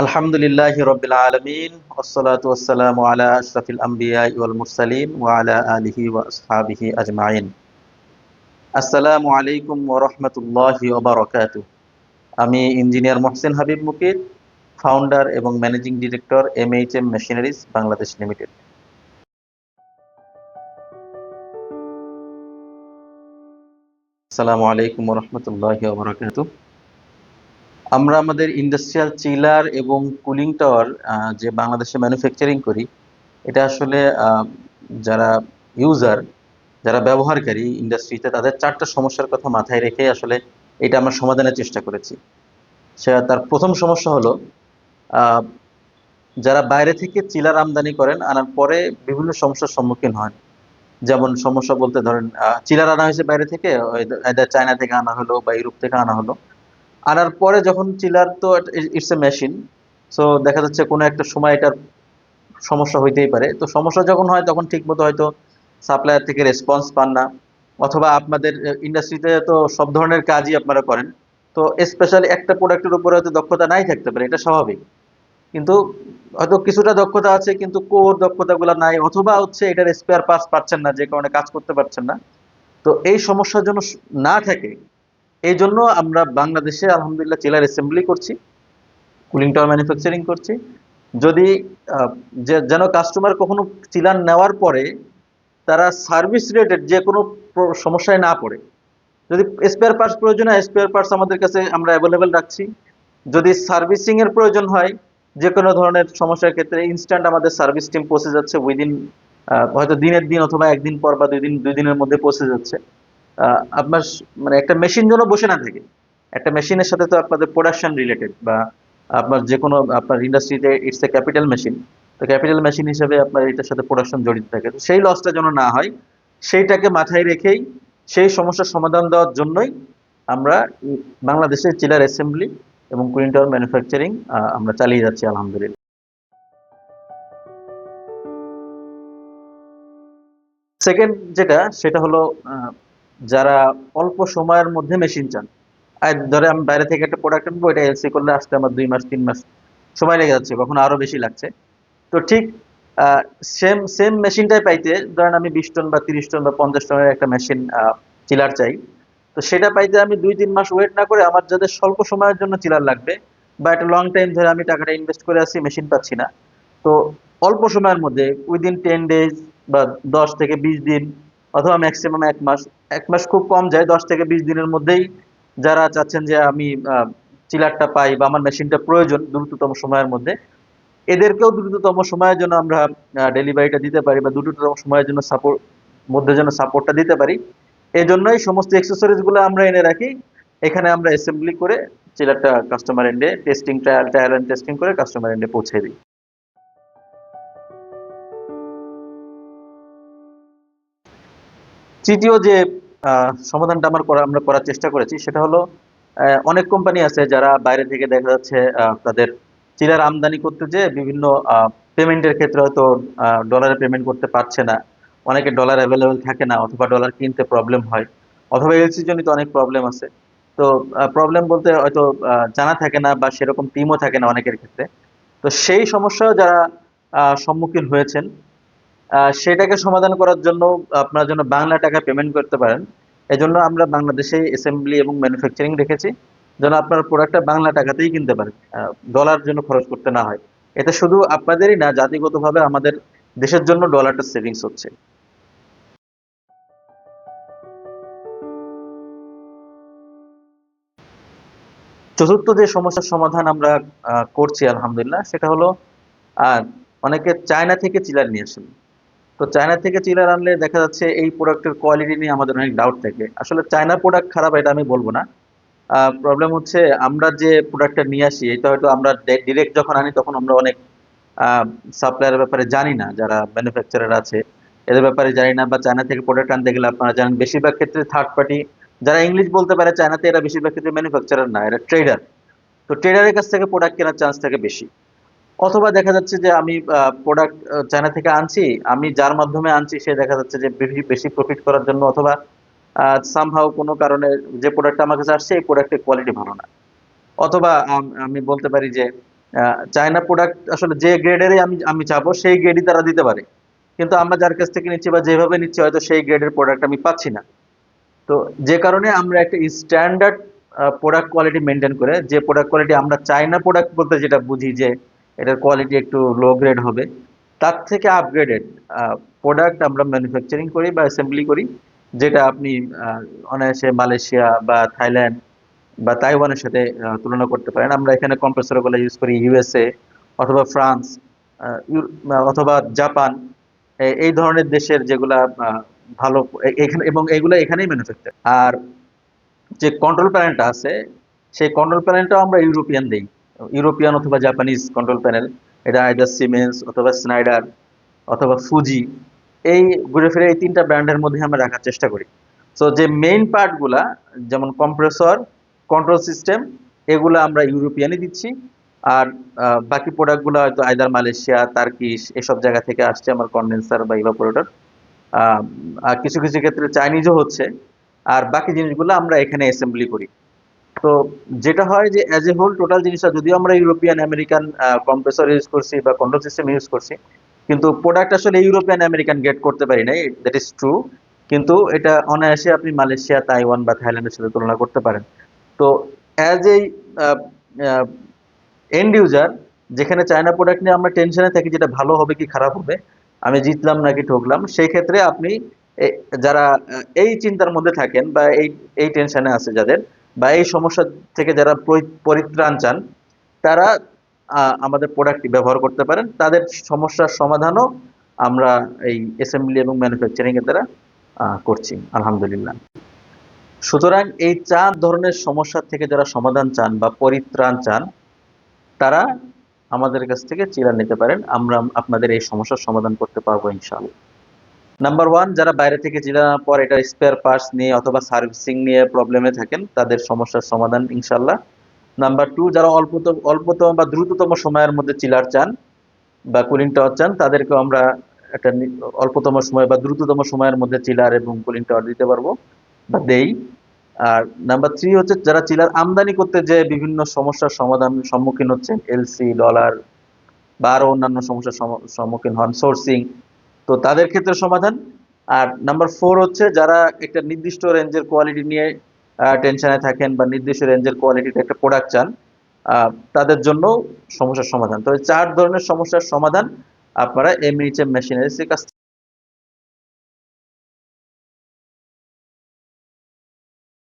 আলহামদুলিল্লাহি রাব্বিল আলামিন ওয়াসসালাতু ওয়াসসালামু আলা আশরাফিল আমবিয়াই ওয়াল মুরসালিন ওয়া আলা আলিহি ওয়া আসহাবিহি আজমাইন। আসসালামু আলাইকুম ওয়া রাহমাতুল্লাহি ওয়া বারাকাতুহু। আমি ইঞ্জিনিয়ার মোহসিন হাবিব মুকিত, ফাউন্ডার এবং managing director MHM machineries Bangladesh limited. আসসালামু আলাইকুম ওয়া রাহমাতুল্লাহি ওয়া বারাকাতুহু। আমরা আমাদের ইন্ডাস্ট্রিয়াল চিলার এবং কুলিং টাওয়ার যে বাংলাদেশে ম্যানুফ্যাকচারিং করি, এটা আসলে যারা ইউজার, যারা ব্যবহারকারী ইন্ডাস্ট্রিতে, তাদের 4টা সমস্যার কথা মাথায় রেখে আসলে এটা আমরা সমাধানের চেষ্টা করেছি। তার প্রথম সমস্যা হলো, আহ, যারা বাইরে থেকে চিলার আমদানি করেন, আনার পরে বিভিন্ন সমস্যার সম্মুখীন হন। যেমন সমস্যা বলতে ধরেন, চিলার আনা হয়েছে বাইরে থেকে, either চায়না থেকে আনা হলো বা ইউরোপ থেকে আনা হলো। আনার পরে যখন চিলার, তো ইটস এ মেশিন, সো দেখা যাচ্ছে কোনো একটা সময় এটার সমস্যা হইতেই পারে। তো সমস্যা যখন হয় তখন ঠিক মতো হয়তো সাপ্লায়ার থেকে রেসপন্স পান না, অথবা আপনাদের ইন্ডাস্ট্রিতে তো সব ধরনের কাজই আপনারা করেন, তো স্পেশালি একটা প্রোডাক্টের উপরে হয়তো দক্ষতা নাই থাকতে পারে, এটা স্বাভাবিক। কিন্তু হয়তো কিছুটা দক্ষতা আছে, কিন্তু কোর দক্ষতাগুলো নাই, অথবা হচ্ছে এটার স্পেয়ার পার্টস পাচ্ছেন না, যে কারণে কাজ করতে পারছেন না। তো এই সমস্যার জন্য না থাকে, এই জন্য আমরা বাংলাদেশে আলহামদুলিল্লাহ চিলার অ্যাসেম্বলি করছি, কুলিং টাওয়ার ম্যানুফ্যাকচারিং করছি। যদি যেন কাস্টমার কখনো চিলার নেওয়ার পরে তারা সার্ভিস রিলেটেড যে কোনো সমস্যায় না পড়ে। যদি স্পেয়ার পার্টস প্রয়োজন হয়, স্পেয়ার পার্টস আমাদের কাছে আমরা অ্যাভেলেবেল রাখছি। যদি সার্ভিসিং এর প্রয়োজন হয়, যে কোনো ধরনের সমস্যার ক্ষেত্রে ইনস্ট্যান্ট আমাদের সার্ভিস টিম পৌঁছে যাচ্ছে উইদিন, হয়তো দিনের দিন অথবা একদিন পর বা দুই দিনের মধ্যে পৌঁছে যাচ্ছে। আপনার মানে একটা মেশিন যেন বসে না থাকে। একটা মেশিনের সাথে তো আপনাদের প্রোডাকশন রিলেটেড, বা আপনার যে কোনো আপনার ইন্ডাস্ট্রিতে ইটস এ ক্যাপিটাল মেশিন। তো ক্যাপিটাল মেশিন হিসেবে আপনার এটার সাথে প্রোডাকশন জড়িত থাকে, তো সেই লসটা যেন না হয়, সেইটাকে মাথায় রেখেই, সেই সমস্যার সমাধান দেওয়ার জন্যই আমরা বাংলাদেশের চিলার অ্যাসেম্বলি এবং কুলিং টাওয়ার ম্যানুফ্যাকচারিং আমরা চালিয়ে যাচ্ছি আলহামদুলিল্লাহ। সেকেন্ড যেটা, সেটা হলো, যারা অল্প সময়ের মধ্যে মেশিন চান। আর ধরে আমি বাইরে থেকে একটা প্রোডাক্ট আনবো, এটা এলসি করলে আসতে আমার 2 মাস 3 মাস সময় লেগে যাচ্ছে, কখনো আরো বেশি লাগছে। তো ঠিক সেম সেম মেশিনটাই পাইতে, ধরেন আমি 20 টন বা 30 টন বা 50 টনের একটা মেশিন চিলার চাই। তো সেটা পাইতে আমি 2-3 মাস ওয়েট না করে, আমার যাদের স্বল্প সময়ের জন্য চিলার লাগবে, বা একটা লং টাইম ধরে আমি টাকাটা ইনভেস্ট করে আছি, মেশিন পাচ্ছি না, তো অল্প সময়ের মধ্যে উইদিন 10 ডেজ বা 10 থেকে 20 দিন, অথবা ম্যাক্সিমাম 1 মাস, 1 মাস খুব কম যায়, 10 থেকে 20 দিনের মধ্যেই যারা চাচ্ছেন যে আমি চিলারটা পাই বা আমার মেশিনটা প্রয়োজন দ্রুততম সময়ের মধ্যে, এদেরকেও দ্রুততম সময়ের জন্য আমরা ডেলিভারিটা দিতে পারি, বা দ্রুততম সময়ের জন্য যেন সাপোর্টটা দিতে পারি। এই জন্যই সমস্ত অ্যাক্সেসরিজ গুলো আমরা এনে রাখি। এখানে আমরা অ্যাসেম্বলি করে চিলারটা কাস্টমার এন্ডে টেস্টিং, ট্রায়াল এন্ড টেস্টিং করে কাস্টমার এন্ডে পৌঁছে দিই। তৃতীয় যে সমাধানটা আমরা করার চেষ্টা করেছি, সেটা হলো, অনেক কোম্পানি আছে যারা বাইরে থেকে দেখা যাচ্ছে তাদের চিলার আমদানি করতে যেয়ে বিভিন্ন পেমেন্টের ক্ষেত্রে হয়তো ডলারে পেমেন্ট করতে পারছে না। অনেকে ডলার অ্যাভেলেবেল থাকে না, অথবা ডলার কিনতে প্রবলেম হয়, অথবা এলসি জনিত অনেক প্রবলেম আছে। তো প্রবলেম বলতে হয়তো জানা থাকে না, বা সেরকম টিমও থাকে না অনেকের ক্ষেত্রে। তো সেই সমস্যাও যারা সম্মুখীন হয়েছেন, সেটাকে সমাধান করার জন্য আপনারা যেন বাংলা টাকা পেমেন্ট করতে পারেন, এজন্য আমরা বাংলাদেশে অ্যাসেম্বলি এবং ম্যানুফ্যাকচারিং রেখেছি, যেন আপনার প্রোডাক্টটা বাংলা টাকাতেই কিনতে পারেন, ডলার জন্য খরচ করতে না হয়। এতে শুধু আপনাদেরই না, জাতিগতভাবে আমাদের দেশের জন্য ডলারটা সেভিংস হচ্ছে। চতুর্থ যে সমস্যার সমাধান আমরা করছি আলহামদুলিল্লাহ, সেটা হলো, আহ, অনেকে চায়না থেকে চিলার নিয়ে আসেন। তো চায়না থেকে চিলার আনলে দেখা যাচ্ছে এই প্রোডাক্টের কোয়ালিটি নিয়ে আমাদের অনেক ডাউট থাকে। আসলে চায়না প্রোডাক্ট খারাপ এটা আমি বলবো না। প্রবলেম হচ্ছে, আমরা যে প্রোডাক্টটা নিয়ে আসি, এটা হয়তো আমরা ডিরেক্ট যখন আনি তখন আমরা অনেক সাপ্লায়ারের ব্যাপারে জানি না, যারা ম্যানুফ্যাকচারার আছে এদের ব্যাপারে জানি না, বা চায়না থেকে প্রোডাক্ট আনতে গেলে আপনারা জানেন বেশিরভাগ ক্ষেত্রে থার্ড পার্টি, যারা ইংলিশ বলতে পারে চায়নাতে, এরা বেশিরভাগ ক্ষেত্রে ম্যানুফ্যাকচারার না, এরা ট্রেডার। তো ট্রেডারের কাছ থেকে প্রোডাক্ট কেনার চান্স থাকে বেশি। অথবা দেখা যাচ্ছে যে আমি প্রোডাক্ট চায়না থেকে আনছি, আমি যার মাধ্যমে আনছি সে দেখা যাচ্ছে যে বেশি বেশি প্রফিট করার জন্য, অথবা সামহাও কোনো কারণে যে প্রোডাক্টটা আমার কাছে আসছে এই প্রোডাক্টের কোয়ালিটি ভালো না। অথবা আমি বলতে পারি যে চায়না প্রোডাক্ট আসলে যে গ্রেডেরই আমি আমি চাবো সেই গ্রেডই তারা দিতে পারে, কিন্তু আমরা যার কাছ থেকে নিচ্ছি বা যেভাবে নিচ্ছি হয়তো সেই গ্রেডের প্রোডাক্ট আমি পাচ্ছি না। তো যে কারণে আমরা একটা স্ট্যান্ডার্ড প্রোডাক্ট কোয়ালিটি মেনটেন করে, যে প্রোডাক্ট কোয়ালিটি আমরা চাইনা প্রোডাক্ট বলতে যেটা বুঝি যে এটার কোয়ালিটি একটু লো গ্রেড হবে, তার থেকে আপগ্রেডেড প্রোডাক্ট আমরা ম্যানুফ্যাকচারিং করি বা অ্যাসেম্বলি করি, যেটা আপনি অনায়াসে মালয়েশিয়া বা থাইল্যান্ড বা তাইওয়ানের সাথে তুলনা করতে পারেন। আমরা এখানে কম্প্রেসরগুলো ইউজ করি ইউএসএ অথবা ফ্রান্স, অথবা জাপান, এই ধরনের দেশের যেগুলা ভালো এখানে, এবং এগুলো এখানেই ম্যানুফ্যাকচার। আর যে কন্ট্রোল প্যানেলটা আছে সেই কন্ট্রোল প্যানেলটাও আমরা ইউরোপিয়ান দেই, ইউরোপিয়ান অথবা জাপানিজ কন্ট্রোল প্যানেল। এটা আইদার সিমেন্স অথবা স্নাইডার অথবা ফুজি, এই ঘুরে ফিরে এই তিনটা ব্র্যান্ডের মধ্যে আমরা রাখার চেষ্টা করি। সো যে মেইন পার্টগুলা যেমন কম্প্রেসর, কন্ট্রোল সিস্টেম, এগুলো আমরা ইউরোপিয়ানই দিচ্ছি। আর বাকি প্রোডাক্টগুলো হয়তো আইদার মালয়েশিয়া, তার্কিশ, এসব জায়গা থেকে আসছে আমার কন্ডেন্সার বা ইভাপোরেটর। আর কিছু কিছু ক্ষেত্রে চাইনিজও হচ্ছে। আর বাকি জিনিসগুলো আমরা এখানে অ্যাসেম্বলি করি। তো যেটা হয় যে অ্যাজ এ হোল টোটাল জিনিসটা যদিও আমরা ইউরোপিয়ান আমেরিকান কম্প্রেসর ইউজ করছি বা কন্ট্রোল সিস্টেম ইউজ করছি, কিন্তু প্রোডাক্ট আসলে ইউরোপিয়ান আমেরিকান গেট করতে পারি নাই, দ্যাট ইজ ট্রু। কিন্তু এটা অনায়াসে আপনি মালয়েশিয়া, তাইওয়ান বা থাইল্যান্ডের সাথে তুলনা করতে পারেন। তো অ্যাজ এই এন্ড ইউজার, যেখানে চায়না প্রোডাক্ট নিয়ে আমরা টেনশনে থাকি যেটা ভালো হবে কি খারাপ হবে, আমি জিতলাম নাকি ঠকলাম, সেই ক্ষেত্রে আপনি যারা এই চিন্তার মধ্যে থাকেন বা এই টেনশনে আছে যাদের, বা এই সমস্যা থেকে যারা পরিত্রাণ চান, তারা আমাদের প্রোডাক্টটি ব্যবহার করতে পারেন। তাদের সমস্যার সমাধানও আমরা এই অ্যাসেম্বলি এবং ম্যানুফ্যাকচারিং এর দ্বারা করছি আলহামদুলিল্লাহ। সুতরাং এই 4 ধরনের সমস্যা থেকে যারা সমাধান চান বা পরিত্রাণ চান, তারা আমাদের কাছ থেকে চিলার নিতে পারেন। আমরা আপনাদের এই সমস্যার সমাধান করতে পারবো ইনশাআল্লাহ। নাম্বার 1, যারা বাইরে থেকে চিলার আনার পর এটা স্পেয়ার পার্টস নিয়ে অথবা সার্ভিসিং নিয়ে প্রবলেমে থাকেন, তাদের সমস্যার সমাধান ইনশাআল্লাহ। নাম্বার 2, যারা অল্পতম বা দ্রুততম সময়ের মধ্যে চিলার চান বা কুলিং টাওয়ার চান, তাদেরকেও আমরা একটা অল্পতম সময় বা দ্রুততম সময়ের মধ্যে চিলার এবং কুলিং টাওয়ার দিতে পারবো বা দেই। আর নাম্বার 3 হচ্ছে যারা চিলার আমদানি করতে যে বিভিন্ন সমস্যার সমাধান সম্মুখীন হচ্ছেন, এলসি, ডলার বা আরো অন্যান্য সমস্যার সম্মুখীন হন, সোর্সিং, তো তাদের ক্ষেত্রে সমাধান। আর নাম্বার 4 হচ্ছে যারা একটা নির্দিষ্ট রেঞ্জের কোয়ালিটি নিয়ে টেনশনে থাকেন বা নির্দিষ্ট রেঞ্জের কোয়ালিটিতে একটা প্রোডাক্ট চান, তাদের জন্য সমস্যার সমাধান। তো এই 4 ধরনের সমস্যার সমাধান আপনারা এমএইচএম মেশিনারিজের কাছ